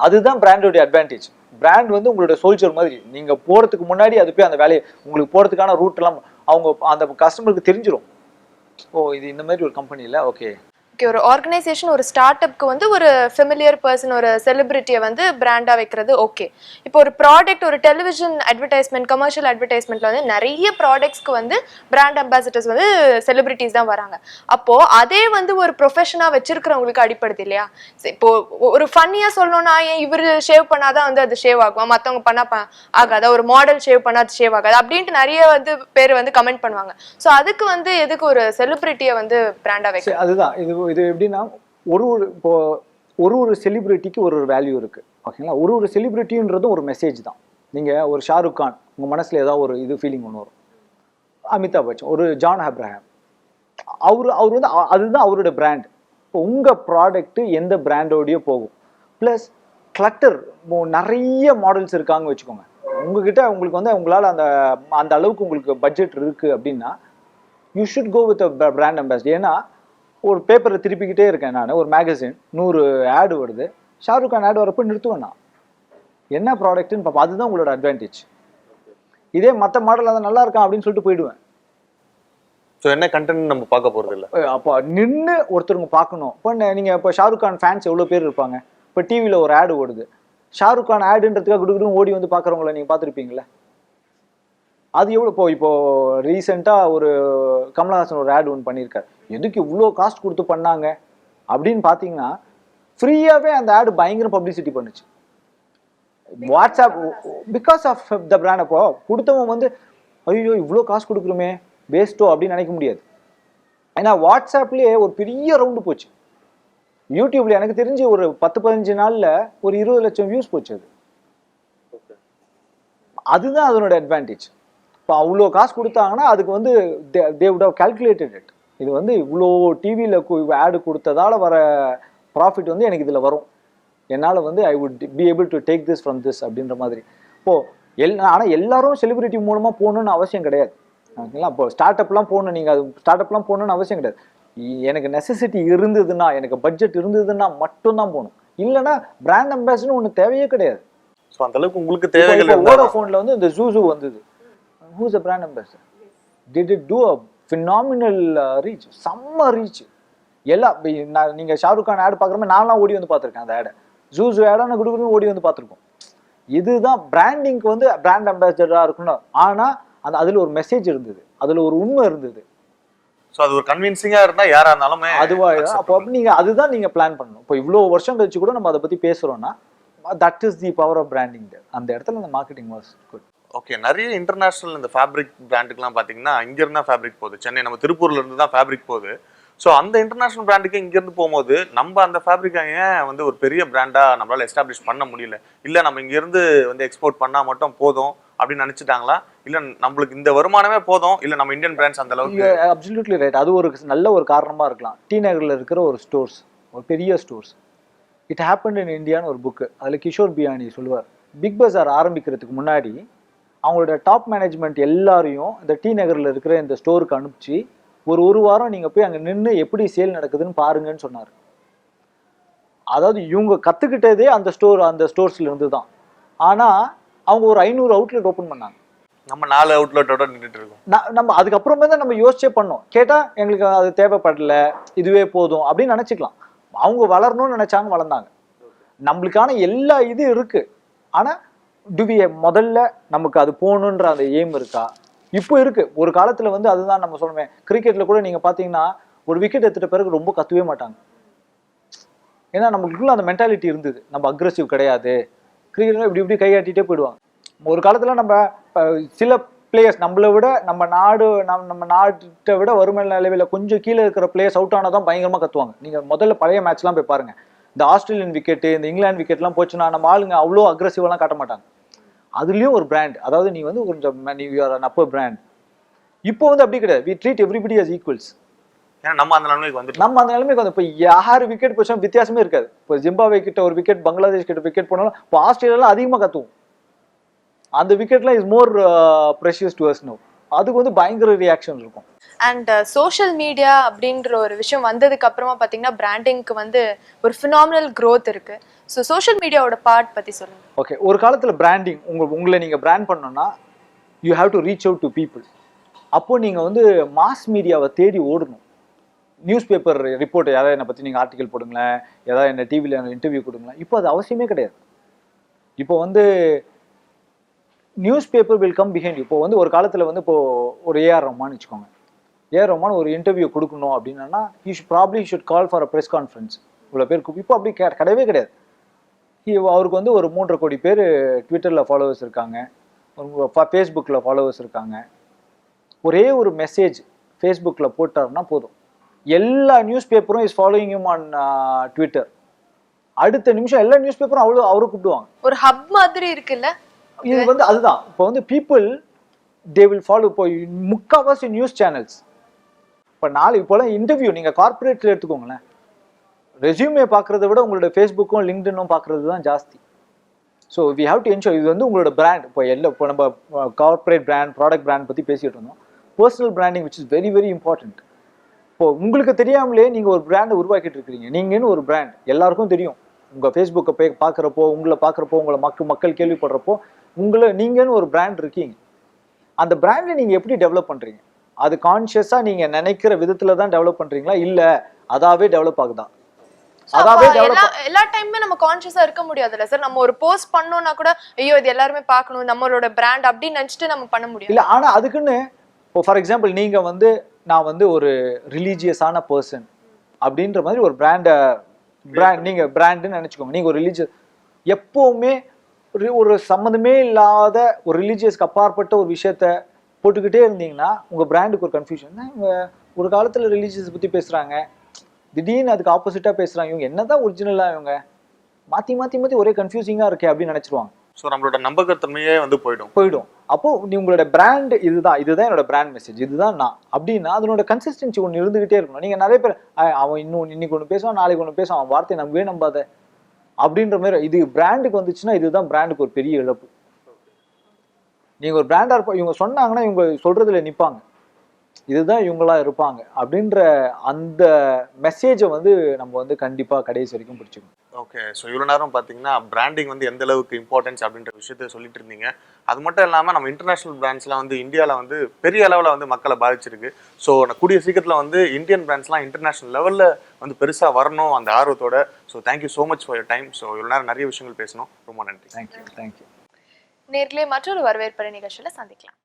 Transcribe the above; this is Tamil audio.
அதுதான் பிராண்டோடைய அட்வான்டேஜ். பிராண்ட் வந்து உங்களோட சோல்ஜர் மாதிரி. நீங்க போறதுக்கு முன்னாடி அது போய் அந்த வேலையை உங்களுக்கு போறதுக்கான ரூட் எல்லாம் அவங்க அந்த கஸ்டமருக்கு தெரிஞ்சிடும். ஓ இது இந்த மாதிரி ஒரு கம்பெனில ஓகே. ஒரு ஆர்கனைசேஷன் ஒரு ஸ்டார்ட் அப்க்கு வந்து ஒரு ஃபெமிலியர் பர்சன் ஒரு செலிபிரிட்டியை வந்து பிராண்டா வைக்கிறது ஓகே. இப்போ ஒரு ப்ராடக்ட் ஒரு டெலிவிஷன் அட்வர்டைஸ்மெண்ட் கமர்ஷியல் அட்வர்டைஸ்மெண்ட்ல வந்து நிறைய ப்ராடக்ட்ஸ்க்கு வந்து பிராண்ட் அம்பாசிடர்ஸ் வந்து செலிபிரிட்டிஸ் தான் வராங்க. அப்போ அதே வந்து ஒரு ப்ரொஃபஷனா வச்சிருக்கிறவங்களுக்கு அடிப்படுது இல்லையா? இப்போ ஒரு ஃபன்னியா சொல்லணும்னா ஏன் இவர் ஷேவ் பண்ணாதான் வந்து அது ஷேவ் ஆகும், மற்றவங்க பண்ணா ஆகாதா, ஒரு மாடல் ஷேவ் பண்ணா அது ஷேவ் ஆகாது அப்படின்ட்டு நிறைய வந்து பேர் வந்து கமெண்ட் பண்ணுவாங்க. ஸோ அதுக்கு வந்து எதுக்கு ஒரு செலிபிரிட்டியை வந்து பிராண்டா வைக்க? அதுதான் இது எப்படின்னா இப்போ ஒரு செலிபிரிட்டிக்கு ஒரு வேல்யூ இருக்கு ஓகேங்களா. ஒரு செலிபிரிட்டின்றதும் ஒரு மெசேஜ் தான். நீங்க ஒரு ஷாருக் கான் உங்க மனசுல ஏதாவது ஒரு இது ஃபீலிங் ஒன்று வரும். அமிதாப் பச்சன், ஒரு ஜான் அப்ரஹாம், அவர் வந்து அதுதான் அவரோட பிராண்ட். இப்போ உங்க ப்ராடக்ட் எந்த பிராண்டோடய போகும். பிளஸ் கிளட்டர் நிறைய மாடல்ஸ் இருக்காங்க வச்சுக்கோங்க. உங்ககிட்ட உங்களுக்கு வந்து உங்களால் அந்த அளவுக்கு உங்களுக்கு பட்ஜெட் இருக்கு அப்படின்னா you should go with brand ambassador. ஏன்னா ஒரு பேப்பரை திருப்பிக்கிட்டே இருக்கேன் நான், ஒரு மேகசின் 100 ஆடு வருது, ஷாருக் கான் ஆடு வரப்போ நிறுத்துவேன். என்ன ப்ராடக்ட்னு பார்ப்போம். அதுதான் உங்களோட அட்வான்டேஜ். இதே மற்ற மாடல் அதை நல்லா இருக்கான் அப்படின்னு சொல்லிட்டு போயிடுவேன். ஸோ என்ன கண்டென்ட் நம்ம பார்க்க போறது இல்லை. அப்போ நின்று ஒருத்தருங்க பார்க்கணும். இப்போ நீங்க இப்போ ஷாருக் கான் ஃபேன்ஸ் எவ்வளோ பேர் இருப்பாங்க. இப்போ டிவியில் ஒரு ஆடு ஓடுது, ஷாருக் கான் ஆடுன்றதுக்காக குடுக்குன்னு ஓடி வந்து பார்க்குறவங்கள நீங்கள் பார்த்துருப்பீங்களே. அது எவ்வளோ இப்போ ரீசெண்டாக ஒரு கமலஹாசன் ஒரு ஆடு ஒன்று பண்ணியிருக்காரு. எதுக்கு இவ்வளோ காஸ்ட் கொடுத்து பண்ணாங்க அப்படின்னு பார்த்தீங்கன்னா ஃப்ரீயாகவே அந்த ஆடு பயங்கர பப்ளிசிட்டி பண்ணுச்சு. What's up because of the brand. அப்போ கொடுத்தவங்க வந்து ஐயோ இவ்வளோ காசு கொடுக்குறோமே வேஸ்ட்டோ அப்படின்னு நினைக்க முடியாது. ஏன்னா வாட்ஸ்அப்லேயே ஒரு பெரிய ரவுண்டு போச்சு. யூடியூப்ல எனக்கு தெரிஞ்சு ஒரு 10-15 நாளில் ஒரு 20 லட்சம் வியூஸ் போச்சு. அதுதான் அதனோட அட்வான்டேஜ். இப்போ அவ்வளோ காசு கொடுத்தாங்கன்னா அதுக்கு வந்து they would have calculated it. இது வந்து இவ்வளோ டிவியில் ஆடு கொடுத்ததால வர ப்ராஃபிட் வந்து எனக்கு இதில் வரும், என்னால் வந்து I would be able to take this from this அப்படின்ற மாதிரி. இப்போது ஆனால் எல்லாரும் செலிபிரிட்டி மூலமாக போகணுன்னு அவசியம் கிடையாது ஓகேங்களா. இப்போ ஸ்டார்ட் அப்லாம் போகணும், நீங்கள் அது ஸ்டார்ட் அப்லாம் போகணுன்னு அவசியம் கிடையாது. எனக்கு நெசசிட்டி இருந்ததுன்னா, எனக்கு பட்ஜெட் இருந்ததுன்னா மட்டும்தான் போகணும். இல்லைன்னா பிராண்ட் அம்பாசிடர் ஒன்று தேவையே கிடையாது. ஸோ அந்த அளவுக்கு உங்களுக்கு தேவைகள். வோடாஃபோனில் வந்து இந்த ஜூசு வந்தது. Who's a brand ambassador? Did it do a phenomenal reach, செம்ம ரீச். நீங்கள் ஷாருக் கான் ஆடு பார்க்குற மாதிரி நான்லாம் ஓடி வந்து பார்த்துருக்கேன். அந்த ஆடை ஜூஸு ஆடான குடுக்குன்னு ஓடி வந்து பார்த்துருக்கோம். இதுதான் பிராண்டிங்க்கு வந்து பிராண்ட் அம்பாசிடராக இருக்கணும். ஆனால் அதில் ஒரு மெசேஜ் இருந்தது, அதில் ஒரு உண்மை இருந்தது. ஸோ அது ஒரு கன்வின்சிங்காக இருந்தால் யாராக இருந்தாலும் அதுவாக அப்போ நீங்கள் அதுதான் நீங்கள் பிளான் பண்ணணும். இப்போ இவ்வளோ வருஷம் கழிச்சு கூட நம்ம அதை பற்றி பேசுகிறோன்னா that is the power of branding. அந்த இடத்துல இந்த மார்க்கெட்டிங் வாஸ் குட். ஓகே. நிறைய இன்டர்நேஷனல் இந்த ஃபேப்ரிக் பிராண்டுக்குலாம் பார்த்தீங்கன்னா இங்கேருந்து தான் ஃபேப்ரிக் போகுது. சென்னை நம்ம திருப்பூர்ல இருந்து தான் ஃபேப்ரிக் போகுது. ஸோ அந்த இன்டர்நேஷனல் பிராண்டுக்கு இங்கேருந்து போகும்போது நம்ம அந்த ஃபேப்ரிக்கை ஏன் வந்து ஒரு பெரிய பிராண்டாக நம்மளால் எஸ்டாப்ளிஷ் பண்ண முடியல? இல்லை நம்ம இங்கேருந்து வந்து எக்ஸ்போர்ட் பண்ணால் மட்டும் போதும் அப்படின்னு நினச்சிட்டாங்களா? இல்லை நம்மளுக்கு இந்த வருமானமே போதும், இல்லை நம்ம இந்தியன் பிராண்ட்ஸ் அந்த அளவுக்கு? Absolutely right. அது ஒரு நல்ல ஒரு காரணமாக இருக்கலாம். டி நகரில் இருக்கிற ஒரு ஸ்டோர்ஸ், ஒரு பெரிய ஸ்டோர்ஸ், இட் ஹேப்பன் இன் இந்தியான்னு ஒரு புக்கு, அதில் கிஷோர் பியானி சொல்லுவார். பிக் பஜார் ஆரம்பிக்கிறதுக்கு முன்னாடி அவங்களோட டாப் மேனேஜ்மெண்ட் எல்லாரையும் இந்த டி நகரில் இருக்கிற இந்த ஸ்டோருக்கு அனுப்பிச்சு ஒரு வாரம் நீங்கள் போய் அங்கே நின்று எப்படி சேல் நடக்குதுன்னு பாருங்கன்னு சொன்னார். அதாவது இவங்க கற்றுக்கிட்டதே அந்த ஸ்டோர்ஸ்ல இருந்து தான். ஆனால் அவங்க ஒரு 500 அவுட்லெட் ஓப்பன் பண்ணாங்க. நம்ம 4 அவுட்லெட்டோட நின்றுட்டு இருக்கோம். நம்ம அதுக்கப்புறமே தான் நம்ம யோசிச்சே பண்ணோம். கேட்டால் எங்களுக்கு அது தேவைப்படல, இதுவே போதும் அப்படின்னு நினச்சிக்கலாம். அவங்க வளரணும்னு நினைச்சாங்க, வளர்ந்தாங்க. நம்மளுக்கான எல்லா இது இருக்கு. ஆனால் முதல்ல நமக்கு அது போகணுன்ற அந்த எய்ம் இருக்கா? இப்போ இருக்கு. ஒரு காலத்தில் வந்து அதுதான் நம்ம சொல்லுவேன். கிரிக்கெட்ல கூட நீங்கள் பார்த்தீங்கன்னா ஒரு விக்கெட் எடுத்துட்ட பிறகு ரொம்ப கத்துவே மாட்டாங்க. ஏன்னா நம்மளுக்குள்ள அந்த மென்டாலிட்டி இருந்தது, நம்ம அக்ரெசிவ் கிடையாது, கிரிக்கெட்ல இப்படி கையாட்டிகிட்டே போயிடுவாங்க. ஒரு காலத்தில் நம்ம சில பிளேயர்ஸ் நம்மளை விட நம்ம நாட்டை விட வறுமை நிலவில் கொஞ்சம் கீழே இருக்கிற பிளேயர்ஸ் அவுட் ஆனால் தான் பயங்கரமாக கத்துவாங்க. நீங்கள் முதல்ல பழைய மேட்ச்லாம் போய் பாருங்க. இந்த ஆஸ்திரேலியன் விக்கெட்டு, இந்த இங்கிலாந்து விக்கெட்லாம் போச்சுன்னா நம்ம ஆளுங்க அவ்வளோ அக்ரெசிவெல்லாம் காட்ட மாட்டாங்க. அதுலேயும் ஒரு பிராண்ட், அதாவது நீ வந்து கொஞ்சம் அப்பர் பிராண்ட். இப்போ வந்து அப்படி கிடையாது. We treat everybody as equals. நம்ம அந்த நிலைமைக்கு வந்து இப்போ யார் விக்கெட் போச்சாலும் வித்தியாசமே இருக்காது. இப்போ ஜிம்பாப்வே கிட்ட ஒரு விக்கெட், பங்களாதேஷ் கிட்ட விக்கெட் போனாலும் இப்போ ஆஸ்திரேலியால அதிகமாக கத்துவோம். அந்த விக்கெட்லாம் is more precious to us now. அதுக்கு வந்து பயங்கர ரியாக்ஷன் இருக்கும். அண்ட் சோஷியல் மீடியா அப்படின்ற ஒரு விஷயம் வந்ததுக்கு அப்புறமா பார்த்தீங்கன்னா பிராண்டிங்க்கு வந்து ஒரு ஃபினாமினல் க்ரோத் இருக்கு. ஸோ சோஷியல் மீடியாவோட பார்ட் பத்தி சொல்லுங்க. ஓகே, ஒரு காலத்துல பிராண்டிங் உங்களை நீங்க பிராண்ட் பண்ணணும்னா you have to reach out to people. அப்போ நீங்க வந்து மாஸ் மீடியாவை தேடி ஓடணும். நியூஸ் பேப்பர் ரிப்போர்ட் யாராவது என்னை பற்றி நீங்கள் ஆர்டிக்கல் போடுங்களேன், ஏதாவது என்ன டிவியில் இன்டர்வியூ கொடுங்களேன். இப்போ அது அவசியமே கிடையாது. இப்போ வந்து news paper will come behind. இப்போ வந்து ஒரு காலத்தில் வந்து இப்போ ஒரு ஏஆர் ரஹ்மான் வச்சுக்கோங்க. ஏஆர் ரஹ்மான் ஒரு இன்டர்வியூ கொடுக்கணும் அப்படின்னா probably should call for a press conference. இவ்வளோ பேர் இப்போ அப்படி கிடையவே கிடையாது. அவருக்கு வந்து ஒரு 3.5 கோடி பேர் ட்விட்டரில் ஃபாலோவர்ஸ் இருக்காங்க, ஃபேஸ்புக்கில் ஃபாலோவர்ஸ் இருக்காங்க. ஒரே ஒரு மெசேஜ் ஃபேஸ்புக்கில் போட்டாருன்னா போதும், எல்லா நியூஸ் பேப்பரும் is following him on Twitter. அடுத்த நிமிஷம் எல்லா நியூஸ் பேப்பரும் அவரை கூப்பிடுவாங்க. ஒரு ஹப் மாதிரி இருக்குல்ல இது வந்து. அதுதான் இப்போ வந்து பீப்புள் தே வில் ஃபாலோ. இப்போ முக்கால்வாசி நியூஸ் சேனல்ஸ் இப்போ இப்போலாம் இன்டர்வியூ நீங்கள் கார்பரேட்டில் எடுத்துக்கோங்களேன், ரெஸ்யூமே பார்க்குறத விட உங்களோட ஃபேஸ்புக்கும் லிங்க்டினும் பார்க்குறது தான் ஜாஸ்தி. So we have to ensure. இது வந்து உங்களோட பிராண்ட். இப்போ நம்ம கார்பரேட் பிராண்ட், ப்ராடக்ட் பிராண்ட் பற்றி பேசிகிட்டு இருந்தோம். Personal branding which is very very important. இப்போ உங்களுக்கு தெரியாமலே நீங்கள் ஒரு பிராண்டை உருவாக்கிட்டு இருக்கிறீங்க. நீங்கன்னு ஒரு பிராண்ட் எல்லாருக்கும் தெரியும். உங்கள் ஃபேஸ்புக்கை போய் பார்க்குறப்போ, உங்களை பார்க்குறப்போ, உங்களை மக்கள் கேள்விப்படுறப்போ நீங்கன்னு ஒரு பிராண்ட் இருக்கீங்க. அந்த பிராண்டை நீங்கள் எப்படி டெவலப் பண்ணுறீங்க? அது கான்ஷியஸாக நீங்கள் நினைக்கிற விதத்தில் தான் டெவலப் பண்ணுறீங்களா, இல்லை அதாவே டெவலப் ஆகுதா? எல்லா டைமுமே நம்ம கான்ஷியஸா இருக்க முடியாதுல்ல சார். நம்ம ஒரு போஸ்ட் பண்ணோம்னா கூட ஐயோ இது எல்லாருமே பார்க்கணும், நம்மளோட பிராண்ட் அப்படின்னு நினைச்சிட்டு நம்ம பண்ண முடியும் இல்ல. ஆனா அதுக்குன்னு இப்போ ஃபார் எக்ஸாம்பிள் நீங்க வந்து நான் வந்து ஒரு ரிலீஜியஸான பர்சன் அப்படின்ற மாதிரி ஒரு பிராண்ட் நீங்க பிராண்டுன்னு நினைச்சுக்கோங்க. நீங்க ஒரு ரிலீஜியஸ், எப்பவுமே ஒரு சம்மந்தமே இல்லாத ஒரு ரிலீஜியஸ்க்கு அப்பாற்பட்ட ஒரு விஷயத்த போட்டுக்கிட்டே இருந்தீங்கன்னா உங்க பிராண்டுக்கு ஒரு கன்ஃபியூஷன். இவங்க ஒரு காலத்துல ரிலீஜியஸ் பத்தி பேசுறாங்க, திடீர்னு அதுக்கு ஆப்போசிட்டா பேசுறாங்க, இவங்க என்னதான் ஒரிஜினலா இவங்க மாத்தி ஒரே கன்ஃபியூசிங்கா இருக்கே அப்படின்னு நினைச்சிருவாங்க. ஸோ நம்மளோட நம்பகத்தன்மையே வந்து போயிடும். அப்போ உங்களோட பிராண்ட் இதுதான் என்னோட பிராண்ட் மெசேஜ், இதுதான் நான் அப்படின்னா அதனோட கன்சிஸ்டன்சி ஒன்று இருந்துகிட்டே இருக்கணும். நீங்க நிறைய பேர் அவன் இன்னைக்கு ஒன்று பேசுவான், நாளைக்கு ஒன்று பேசுவான், அவன் வார்த்தையை நம்பாத அப்படின்ற மாதிரி. இது பிராண்டுக்கு வந்துச்சுன்னா இதுதான் பிராண்டுக்கு ஒரு பெரிய இழப்பு. நீங்க ஒரு பிராண்டா இவங்க சொன்னாங்கன்னா இவங்க சொல்றதுல நிப்பாங்க, இதுதான் இவங்களா இருப்பாங்க அப்படின்ற அந்த மெசேஜை வந்து நம்ம வந்து கண்டிப்பா கடைசி வரைக்கும் பிடிச்சிக்கணும். ஓகே, ஸோ இவ்வளோ நேரம் பார்த்தீங்கன்னா பிராண்டிங் வந்து எந்த அளவுக்கு இம்பார்ட்டன்ஸ் அப்படின்ற விஷயத்த சொல்லிட்டு இருந்தீங்க. அது மட்டும் இல்லாமல் நம்ம இன்டர்நேஷனல் பிராண்ட்ஸ்லாம் வந்து இந்தியாவில் வந்து பெரிய அளவில் வந்து மக்களை பாதிச்சிருக்கு. ஸோ கூடிய சீக்கிரத்தில் வந்து இந்தியன் பிராண்ட்ஸ்லாம் இன்டர்நேஷனல் லெவலில் வந்து பெருசாக வரணும் அந்த ஆர்வத்தோட. So thank you so much for your time. So இவ்வளோ நேரம் நிறைய விஷயங்கள் பேசணும், ரொம்ப நன்றி. தேங்க்யூ. நேர்லயே மற்றொரு வரவேற்பறை நிகழ்ச்சியில சந்திக்கலாம்.